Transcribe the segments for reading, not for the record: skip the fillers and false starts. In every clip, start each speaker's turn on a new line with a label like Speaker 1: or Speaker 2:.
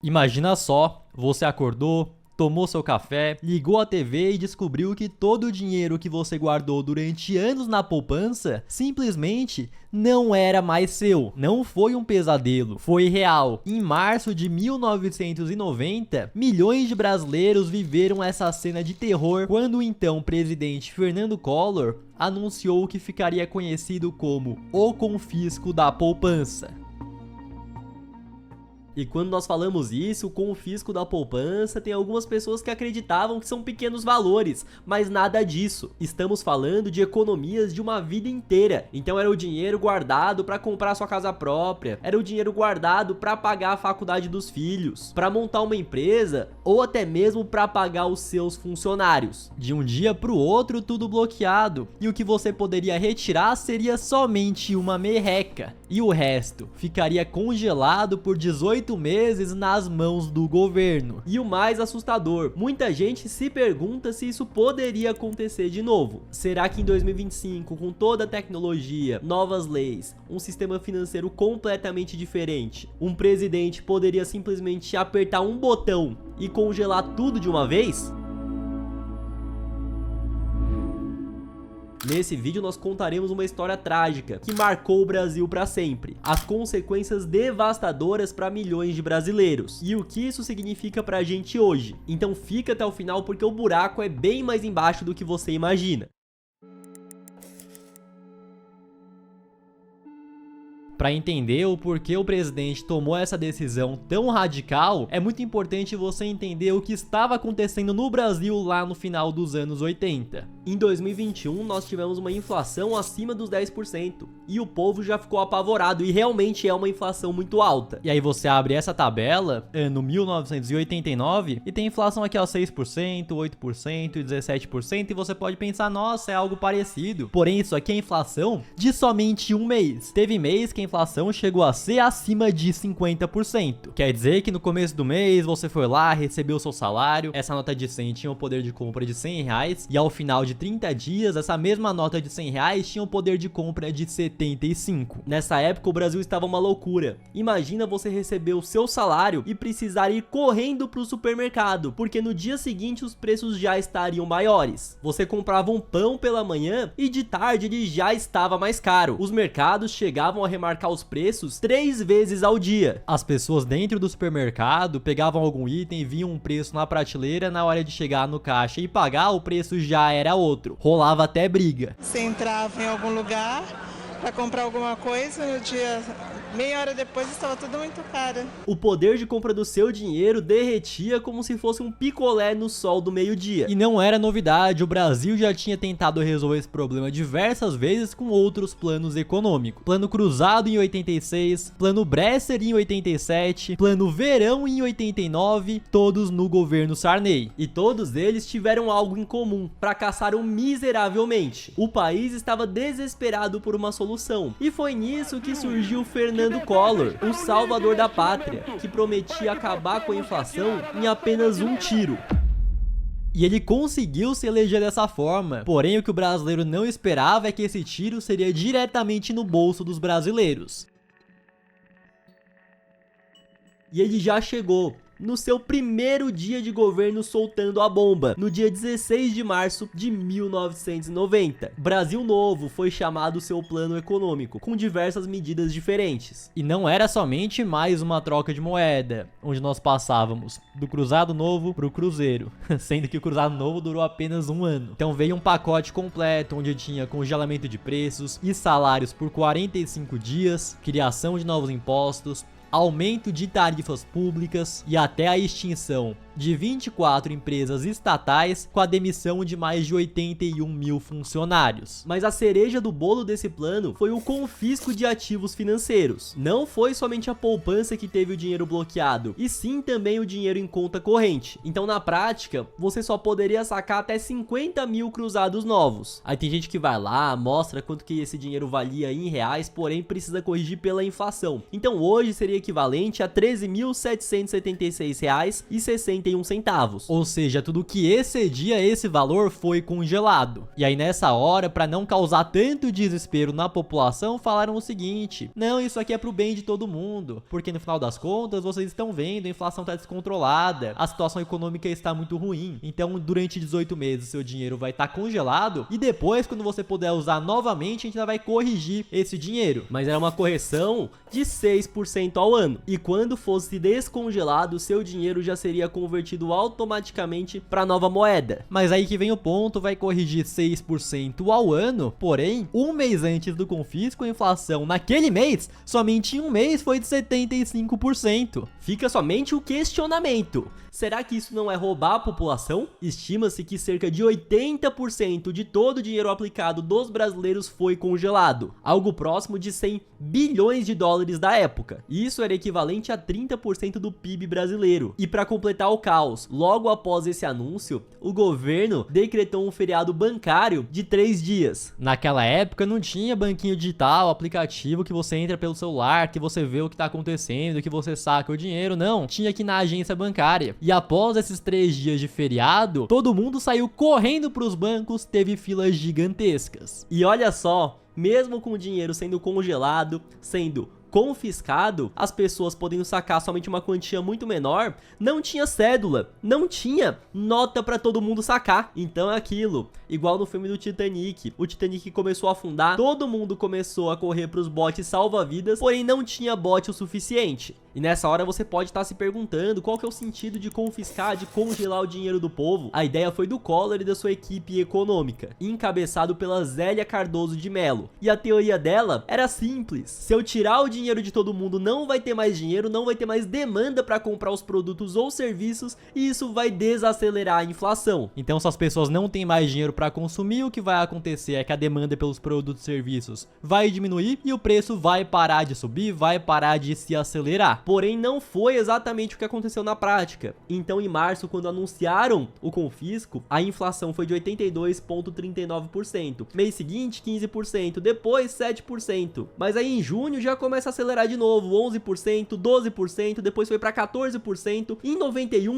Speaker 1: Imagina só, você acordou, tomou seu café, ligou a TV e descobriu que todo o dinheiro que você guardou durante anos na poupança simplesmente não era mais seu. Não foi um pesadelo, foi real. Em março de 1990, milhões de brasileiros viveram essa cena de terror quando o então presidente Fernando Collor anunciou que ficaria conhecido como o confisco da poupança. E quando nós falamos isso, o confisco da poupança, tem algumas pessoas que acreditavam que são pequenos valores, mas nada disso. Estamos falando de economias de uma vida inteira. Então era o dinheiro guardado para comprar sua casa própria, era o dinheiro guardado para pagar a faculdade dos filhos, para montar uma empresa ou até mesmo para pagar os seus funcionários. De um dia para o outro, tudo bloqueado. E o que você poderia retirar seria somente uma merreca. E o resto ficaria congelado por 18 meses nas mãos do governo. E o mais assustador, muita gente se pergunta se isso poderia acontecer de novo. Será que em 2025, com toda a tecnologia, novas leis, um sistema financeiro completamente diferente, um presidente poderia simplesmente apertar um botão e congelar tudo de uma vez? Nesse vídeo nós contaremos uma história trágica que marcou o Brasil para sempre, as consequências devastadoras para milhões de brasileiros e o que isso significa pra gente hoje. Então fica até o final porque o buraco é bem mais embaixo do que você imagina. Para entender o porquê o presidente tomou essa decisão tão radical, é muito importante você entender o que estava acontecendo no Brasil lá no final dos anos 80. Em 2021, nós tivemos uma inflação acima dos 10% e o povo já ficou apavorado e realmente é uma inflação muito alta. E aí você abre essa tabela, ano 1989, e tem inflação aqui ó 6%, 8% e 17% e você pode pensar, nossa, é algo parecido. Porém, isso aqui é inflação de somente um mês. Teve mês que a inflação chegou a ser acima de 50%. Quer dizer que no começo do mês você foi lá, recebeu seu salário, essa nota de 100 tinha o poder de compra de R$100 e ao final de 30 dias essa mesma nota de R$100 tinha o poder de compra de 75. Nessa época o Brasil estava uma loucura. Imagina você receber o seu salário e precisar ir correndo para o supermercado, porque no dia seguinte os preços já estariam maiores. Você comprava um pão pela manhã e de tarde ele já estava mais caro. Os mercados chegavam a remarcar os preços 3 vezes ao dia. As pessoas dentro do supermercado pegavam algum item e viam um preço na prateleira, na hora de chegar no caixa e pagar, o preço já era outro. Rolava até briga.
Speaker 2: Você entrava em algum lugar para comprar alguma coisa, no dia, meia hora depois estava tudo muito caro.
Speaker 1: O poder de compra do seu dinheiro derretia como se fosse um picolé no sol do meio-dia. E não era novidade, o Brasil já tinha tentado resolver esse problema diversas vezes com outros planos econômicos. Plano Cruzado em 86, Plano Bresser em 87, Plano Verão em 89, todos no governo Sarney. E todos eles tiveram algo em comum: fracassaram miseravelmente. O país estava desesperado por uma solução. E foi nisso que surgiu Fernando Collor, o salvador da pátria, que prometia acabar com a inflação em apenas um tiro. E ele conseguiu se eleger dessa forma. Porém, o que o brasileiro não esperava é que esse tiro seria diretamente no bolso dos brasileiros. E ele já chegou no seu primeiro dia de governo soltando a bomba, no dia 16 de março de 1990. Brasil Novo foi chamado seu plano econômico, com diversas medidas diferentes. E não era somente mais uma troca de moeda, onde nós passávamos do Cruzado Novo para o Cruzeiro, sendo que o Cruzado Novo durou apenas um ano. Então veio um pacote completo, onde tinha congelamento de preços e salários por 45 dias, criação de novos impostos, aumento de tarifas públicas e até a extinção de 24 empresas estatais, com a demissão de mais de 81 mil funcionários. Mas a cereja do bolo desse plano foi o confisco de ativos financeiros. Não foi somente a poupança que teve o dinheiro bloqueado, e sim também o dinheiro em conta corrente. Então na prática, você só poderia sacar até 50 mil cruzados novos. Aí tem gente que vai lá, mostra quanto que esse dinheiro valia em reais, porém precisa corrigir pela inflação. Então hoje seria
Speaker 3: equivalente a R$ 13.776,61.
Speaker 1: Ou seja, tudo que excedia esse valor foi congelado. E aí nessa hora, para não causar tanto desespero na população, falaram o seguinte: não, isso aqui é pro bem de todo mundo, porque no final das contas vocês estão vendo, a inflação tá descontrolada, a situação econômica está muito ruim, então durante 18 meses seu dinheiro vai estar congelado e depois, quando você puder usar novamente, a gente ainda vai corrigir esse dinheiro.
Speaker 3: Mas era uma correção de 6% ao ano, e quando fosse descongelado, seu dinheiro já seria convertido automaticamente para nova moeda.
Speaker 1: Mas aí que vem o ponto, vai corrigir 6% ao ano, porém, um mês antes do confisco, a inflação naquele mês, somente em um mês, foi de 75%.
Speaker 3: Fica somente o questionamento: será que isso não é roubar a população? Estima-se que cerca de 80% de todo o dinheiro aplicado dos brasileiros foi congelado, algo próximo de 100 bilhões de dólares da época. Isso era equivalente a 30% do PIB brasileiro. E para completar o caos, logo após esse anúncio, o governo decretou um feriado bancário de 3 dias.
Speaker 1: Naquela época não tinha banquinho digital, aplicativo que você entra pelo celular, que você vê o que tá acontecendo, que você saca o dinheiro, não. Tinha que ir na agência bancária. E após esses 3 dias de feriado, todo mundo saiu correndo pros bancos, teve filas gigantescas.
Speaker 3: E olha só, mesmo com o dinheiro sendo congelado, sendo confiscado, as pessoas podendo sacar somente uma quantia muito menor, não tinha cédula, não tinha nota pra todo mundo sacar. Então é aquilo, igual no filme do Titanic. O Titanic começou a afundar, todo mundo começou a correr pros botes salva-vidas, porém não tinha bote o suficiente. E nessa hora você pode estar se perguntando qual que é o sentido de confiscar, de congelar o dinheiro do povo. A ideia foi do Collor e da sua equipe econômica, encabeçado pela Zélia Cardoso de Mello. E a teoria dela era simples: se eu tirar o dinheiro de todo mundo, não vai ter mais dinheiro, não vai ter mais demanda para comprar os produtos ou serviços, e isso vai desacelerar a inflação.
Speaker 1: Então, se as pessoas não têm mais dinheiro para consumir, o que vai acontecer é que a demanda pelos produtos e serviços vai diminuir e o preço vai parar de subir, vai parar de se acelerar.
Speaker 3: Porém, não foi exatamente o que aconteceu na prática. Então, em março, quando anunciaram o confisco, a inflação foi de 82,39%. Mês seguinte, 15%. Depois, 7%. Mas aí, em junho, já começa a acelerar de novo. 11%, 12%. Depois foi para 14%. Em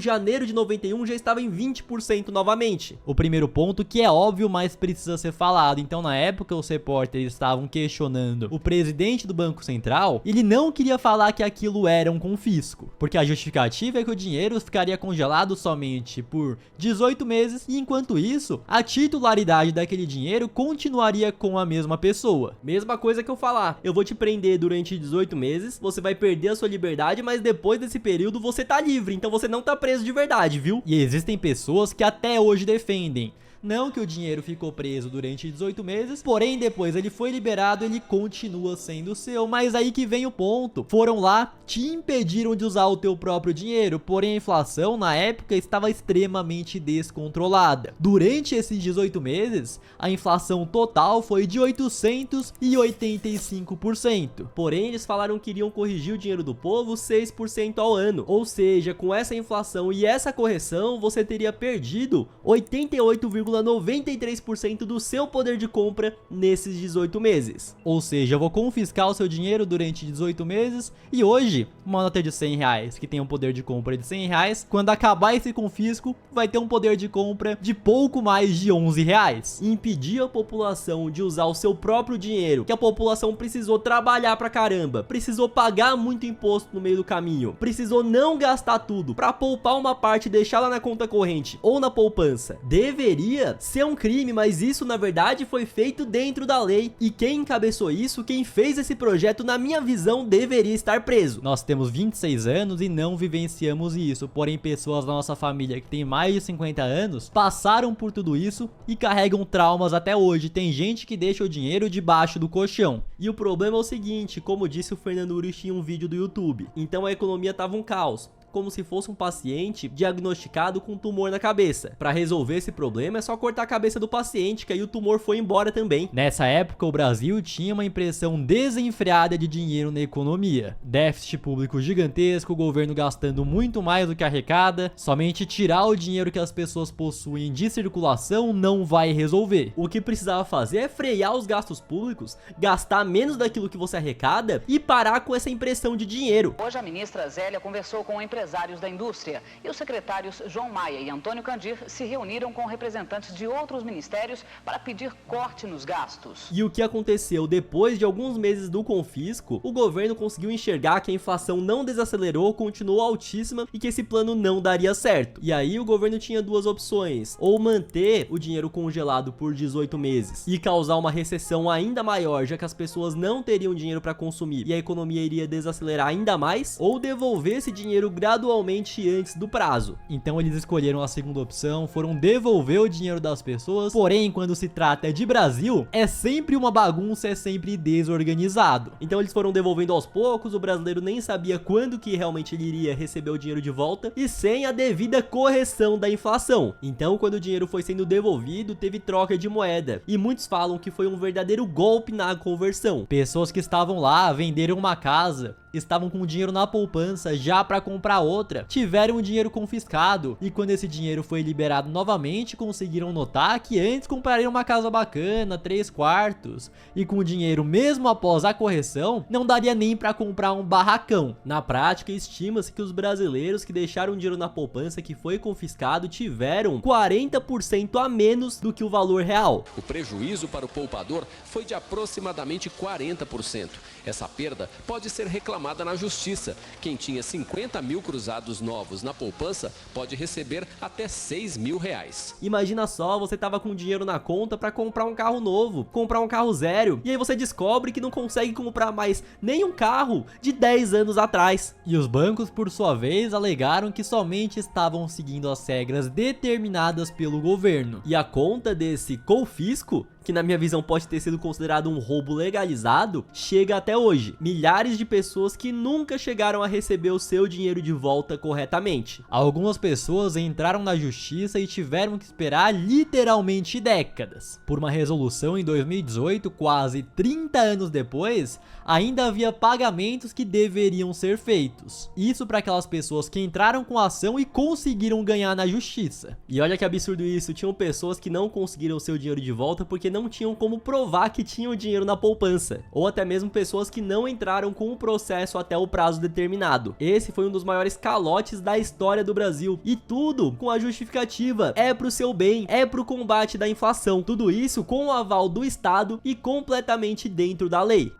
Speaker 3: janeiro de 91, já estava em 20% novamente.
Speaker 1: O primeiro ponto, que é óbvio, mas precisa ser falado. Então, na época, os repórteres estavam questionando o presidente do Banco Central. Ele não queria falar que aquilo era um confisco, porque a justificativa é que o dinheiro ficaria congelado somente por 18 meses e, enquanto isso, a titularidade daquele dinheiro continuaria com a mesma pessoa.
Speaker 3: Mesma coisa que eu falar: eu vou te prender durante 18 meses, você vai perder a sua liberdade, mas depois desse período você tá livre, então você não tá preso de verdade, viu?
Speaker 1: E existem pessoas que até hoje defendem não que o dinheiro ficou preso durante 18 meses, porém depois ele foi liberado, ele continua sendo seu. Mas aí que vem o ponto: foram lá, te impediram de usar o teu próprio dinheiro, porém a inflação na época estava extremamente descontrolada. Durante esses 18 meses, a inflação total foi de 885%.
Speaker 3: Porém, eles falaram que iriam corrigir o dinheiro do povo 6% ao ano. Ou seja, com essa inflação e essa correção, você teria perdido 88,93% do seu poder de compra nesses 18 meses.
Speaker 1: Ou seja, eu vou confiscar o seu dinheiro durante 18 meses e hoje, uma nota de 100 reais que tem um poder de compra de 100 reais, quando acabar esse confisco, vai ter um poder de compra de pouco mais de 11 reais.
Speaker 3: Impedir a população de usar o seu próprio dinheiro, que a população precisou trabalhar pra caramba, precisou pagar muito imposto no meio do caminho, precisou não gastar tudo pra poupar uma parte e deixar lá na conta corrente ou na poupança. Deveria ser um crime, mas isso na verdade foi feito dentro da lei, e quem encabeçou isso, quem fez esse projeto, na minha visão, deveria estar preso.
Speaker 1: Nós temos 26 anos e não vivenciamos isso, porém pessoas da nossa família que tem mais de 50 anos passaram por tudo isso e carregam traumas até hoje. Tem gente que deixa o dinheiro debaixo do colchão.
Speaker 3: E o problema é o seguinte, como disse o Fernando Urich em um vídeo do YouTube, então a economia tava um caos. como se fosse um paciente diagnosticado com tumor na cabeça. Para resolver esse problema é só cortar a cabeça do paciente, que aí o tumor foi embora também.
Speaker 1: Nessa época, o Brasil tinha uma impressão desenfreada de dinheiro na economia. Déficit público gigantesco, o governo gastando muito mais do que arrecada. Somente tirar o dinheiro que as pessoas possuem de circulação não vai resolver.
Speaker 3: O que precisava fazer é frear os gastos públicos, gastar menos daquilo que você arrecada e parar com essa impressão de dinheiro.
Speaker 4: Hoje a ministra Zélia conversou com empresários da indústria e os secretários João Maia e Antônio Candir se reuniram com representantes de outros ministérios para pedir corte nos gastos.
Speaker 3: E o que aconteceu? Depois de alguns meses do confisco, o governo conseguiu enxergar que a inflação não desacelerou, continuou altíssima e que esse plano não daria certo. E aí o governo tinha duas opções: ou manter o dinheiro congelado por 18 meses e causar uma recessão ainda maior, já que as pessoas não teriam dinheiro para consumir e a economia iria desacelerar ainda mais, ou devolver esse dinheiro gradualmente antes do prazo.
Speaker 1: Então eles escolheram a segunda opção, foram devolver o dinheiro das pessoas. Porém, quando se trata de Brasil, é sempre uma bagunça, é sempre desorganizado.
Speaker 3: Então eles foram devolvendo aos poucos, o brasileiro nem sabia quando que realmente ele iria receber o dinheiro de volta e sem a devida correção da inflação. Então, quando o dinheiro foi sendo devolvido, teve troca de moeda e muitos falam que foi um verdadeiro golpe na conversão.
Speaker 1: Pessoas que estavam lá, venderam uma casa, estavam com dinheiro na poupança já para comprar outra, tiveram o dinheiro confiscado e quando esse dinheiro foi liberado novamente, conseguiram notar que antes comprariam uma casa bacana, 3 quartos, e com o dinheiro mesmo após a correção, não daria nem para comprar um barracão.
Speaker 3: Na prática, estima-se que os brasileiros que deixaram dinheiro na poupança que foi confiscado tiveram 40% a menos do que o valor real.
Speaker 5: O prejuízo para o poupador foi de aproximadamente 40%. Essa perda pode ser reclamada na justiça. Quem tinha 50 mil cruzados novos na poupança pode receber até 6 mil reais.
Speaker 3: Imagina só, você tava com dinheiro na conta para comprar um carro novo, comprar um carro zero, e aí você descobre que não consegue comprar mais nem um carro de 10 anos atrás.
Speaker 1: E os bancos, por sua vez, alegaram que somente estavam seguindo as regras determinadas pelo governo.
Speaker 3: E a conta desse confisco, que na minha visão pode ter sido considerado um roubo legalizado, chega até hoje. Milhares de pessoas que nunca chegaram a receber o seu dinheiro de volta corretamente.
Speaker 1: Algumas pessoas entraram na justiça e tiveram que esperar literalmente décadas. Por uma resolução em 2018, quase 30 anos depois, ainda havia pagamentos que deveriam ser feitos. Isso para aquelas pessoas que entraram com a ação e conseguiram ganhar na justiça.
Speaker 3: E olha que absurdo isso, tinham pessoas que não conseguiram o seu dinheiro de volta porque não tinham como provar que tinham dinheiro na poupança, ou até mesmo pessoas que não entraram com o processo até o prazo determinado. Esse foi um dos maiores calotes da história do Brasil, e tudo com a justificativa: é pro seu bem, é pro combate da inflação. Tudo isso com o aval do Estado e completamente dentro da lei.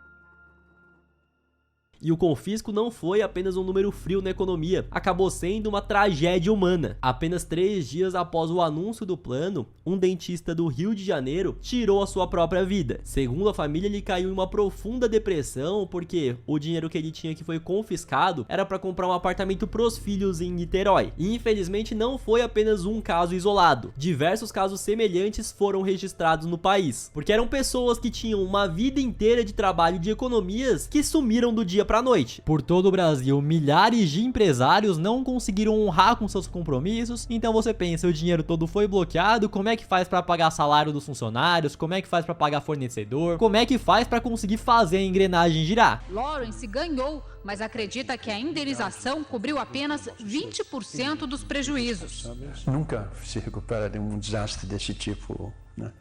Speaker 3: E o confisco não foi apenas um número frio na economia, acabou sendo uma tragédia humana. Apenas 3 dias após o anúncio do plano, um dentista do Rio de Janeiro tirou a sua própria vida. Segundo a família, ele caiu em uma profunda depressão porque o dinheiro que ele tinha que foi confiscado era para comprar um apartamento pros filhos em Niterói. E infelizmente não foi apenas um caso isolado. Diversos casos semelhantes foram registrados no país, porque eram pessoas que tinham uma vida inteira de trabalho de economias que sumiram do dia pra noite.
Speaker 1: Por todo o Brasil, milhares de empresários não conseguiram honrar com seus compromissos. Então você pensa, o dinheiro todo foi bloqueado, como é que faz para pagar salário dos funcionários? Como é que faz para pagar fornecedor? Como é que faz para conseguir fazer a engrenagem girar?
Speaker 6: Lawrence ganhou, mas acredita que a indenização cobriu apenas 20% dos prejuízos.
Speaker 7: Nunca se recupera de um desastre desse tipo, né?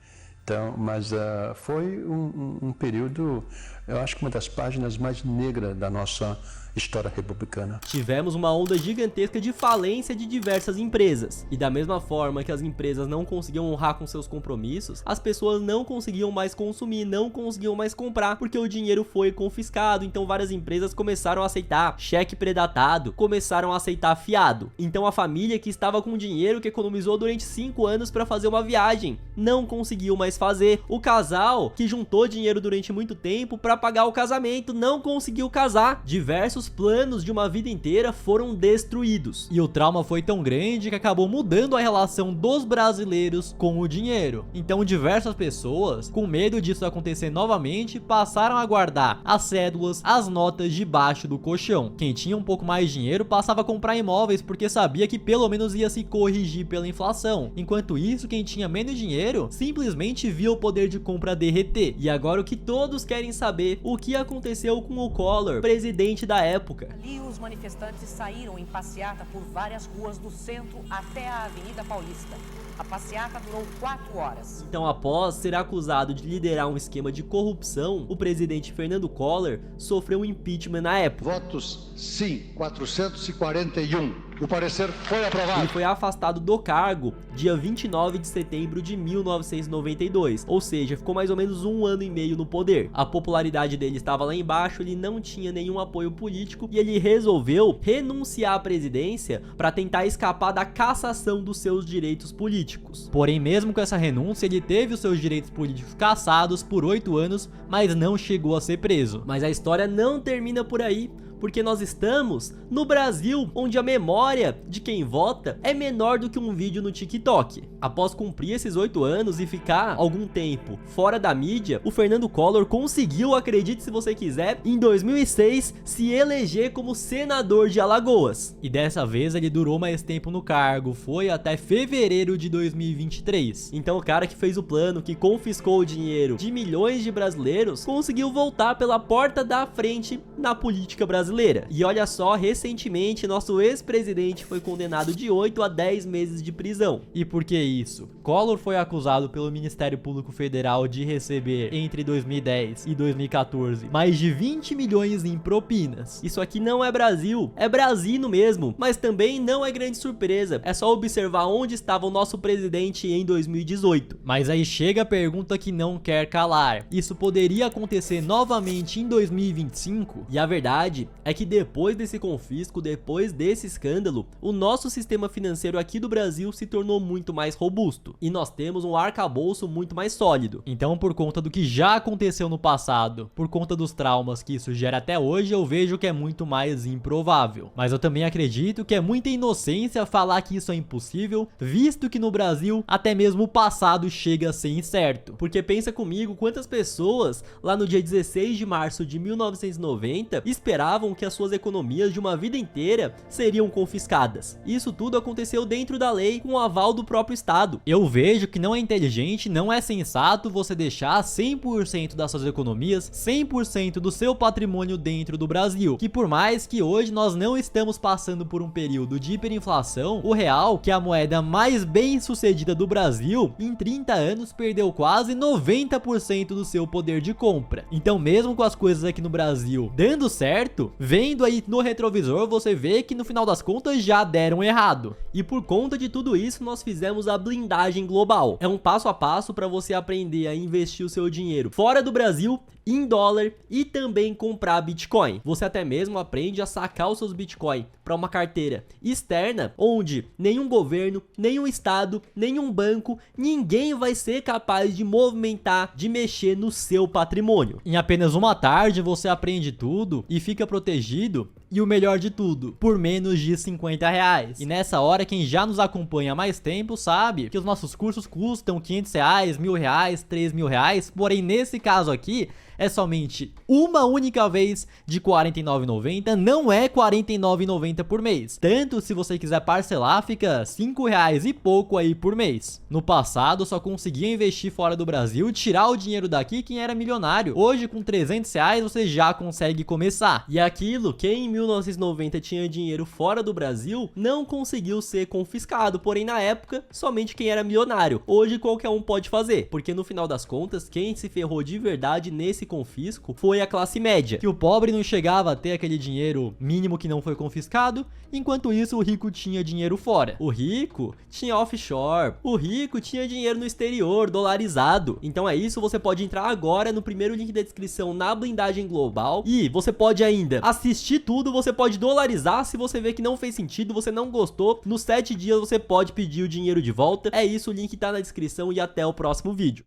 Speaker 7: Então, mas foi um período, eu acho que uma das páginas mais negras da nossa história republicana.
Speaker 3: Tivemos uma onda gigantesca de falência de diversas empresas. E da mesma forma que as empresas não conseguiam honrar com seus compromissos, as pessoas não conseguiam mais consumir, não conseguiam mais comprar, porque o dinheiro foi confiscado. Então várias empresas começaram a aceitar cheque predatado, começaram a aceitar fiado. Então a família que estava com dinheiro que economizou durante 5 anos para fazer uma viagem, não conseguiu mais mais fazer. O casal, que juntou dinheiro durante muito tempo para pagar o casamento, não conseguiu casar. Diversos planos de uma vida inteira foram destruídos.
Speaker 1: E o trauma foi tão grande que acabou mudando a relação dos brasileiros com o dinheiro. Então diversas pessoas, com medo disso acontecer novamente, passaram a guardar as cédulas, as notas debaixo do colchão. Quem tinha um pouco mais de dinheiro passava a comprar imóveis porque sabia que pelo menos ia se corrigir pela inflação. Enquanto isso, quem tinha menos dinheiro simplesmente via o poder de compra derreter.
Speaker 3: E agora o que todos querem saber, o que aconteceu com o Collor, presidente da época.
Speaker 8: Ali os manifestantes saíram em passeata por várias ruas do centro até a Avenida Paulista. A passeata durou 4 horas.
Speaker 3: Então, após ser acusado de liderar um esquema de corrupção, o presidente Fernando Collor sofreu um impeachment na época.
Speaker 9: Votos sim, 441. O parecer foi aprovado.
Speaker 3: Ele foi afastado do cargo dia 29 de setembro de 1992, ou seja, ficou mais ou menos 1 ano e meio no poder. A popularidade dele estava lá embaixo, ele não tinha nenhum apoio político e ele resolveu renunciar à presidência para tentar escapar da cassação dos seus direitos políticos.
Speaker 1: Porém, mesmo com essa renúncia, ele teve os seus direitos políticos cassados por 8 anos, mas não chegou a ser preso.
Speaker 3: Mas a história não termina por aí, porque nós estamos no Brasil, onde a memória de quem vota é menor do que um vídeo no TikTok. Após cumprir esses 8 anos e ficar algum tempo fora da mídia, o Fernando Collor conseguiu, acredite se você quiser, em 2006 se eleger como senador de Alagoas.
Speaker 1: E dessa vez ele durou mais tempo no cargo, foi até fevereiro de 2023.
Speaker 3: Então o cara que fez o plano, que confiscou o dinheiro de milhões de brasileiros, conseguiu voltar pela porta da frente na política brasileira. E olha só, recentemente nosso ex-presidente foi condenado de 8 a 10 meses de prisão.
Speaker 1: E por que isso? Collor foi acusado pelo Ministério Público Federal de receber entre 2010 e 2014 mais de 20 milhões em propinas.
Speaker 3: Isso aqui não é Brasil, é Brasino mesmo, mas também não é grande surpresa. É só observar onde estava o nosso presidente em 2018.
Speaker 1: Mas aí chega a pergunta que não quer calar. Isso poderia acontecer novamente em 2025?
Speaker 3: E a verdade é que depois desse confisco, depois desse escândalo, o nosso sistema financeiro aqui do Brasil se tornou muito mais robusto. E nós temos um arcabouço muito mais sólido.
Speaker 1: Então, por conta do que já aconteceu no passado, por conta dos traumas que isso gera até hoje, eu vejo que é muito mais improvável. Mas eu também acredito que é muita inocência falar que isso é impossível, visto que no Brasil, até mesmo o passado chega a ser incerto.
Speaker 3: Porque pensa comigo, quantas pessoas lá no dia 16 de março de 1990 esperavam que as suas economias de uma vida inteira seriam confiscadas. Isso tudo aconteceu dentro da lei, com o aval do próprio Estado.
Speaker 1: Eu vejo que não é inteligente, não é sensato você deixar 100% das suas economias, 100% do seu patrimônio dentro do Brasil. Que por mais que hoje nós não estamos passando por um período de hiperinflação, o real, que é a moeda mais bem sucedida do Brasil, em 30 anos perdeu quase 90% do seu poder de compra. Então mesmo com as coisas aqui no Brasil dando certo, vendo aí no retrovisor, você vê que no final das contas já deram errado.
Speaker 3: E por conta de tudo isso, nós fizemos a blindagem global. É um passo a passo para você aprender a investir o seu dinheiro fora do Brasil, em dólar e também comprar Bitcoin. Você até mesmo aprende a sacar os seus Bitcoin para uma carteira externa, onde nenhum governo, nenhum estado, nenhum banco, ninguém vai ser capaz de movimentar, de mexer no seu patrimônio.
Speaker 1: Em apenas uma tarde você aprende tudo e fica protegido. E o melhor de tudo, por menos de R$50. E nessa hora, quem já nos acompanha há mais tempo sabe que os nossos cursos custam R$500, R$1.000, R$3.000. Porém, nesse caso aqui, é somente uma única vez de R$49,90, não é R$49,90 por mês. Tanto se você quiser parcelar, fica R$5 e pouco aí por mês. No passado, só conseguia investir fora do Brasil, tirar o dinheiro daqui quem era milionário. Hoje, com R$300, você já consegue começar.
Speaker 3: E aquilo, quem em 1990 tinha dinheiro fora do Brasil, não conseguiu ser confiscado. Porém, na época, somente quem era milionário. Hoje, qualquer um pode fazer. Porque no final das contas, quem se ferrou de verdade nesse confisco foi a classe média,
Speaker 1: que o pobre não chegava a ter aquele dinheiro mínimo que não foi confiscado, enquanto isso o rico tinha dinheiro fora.
Speaker 3: O rico tinha offshore, o rico tinha dinheiro no exterior, dolarizado. Então é isso, você pode entrar agora no primeiro link da descrição na blindagem global e você pode ainda assistir tudo, você pode dolarizar, se você vê que não fez sentido, você não gostou, nos 7 dias você pode pedir o dinheiro de volta. É isso, o link tá na descrição e até o próximo vídeo.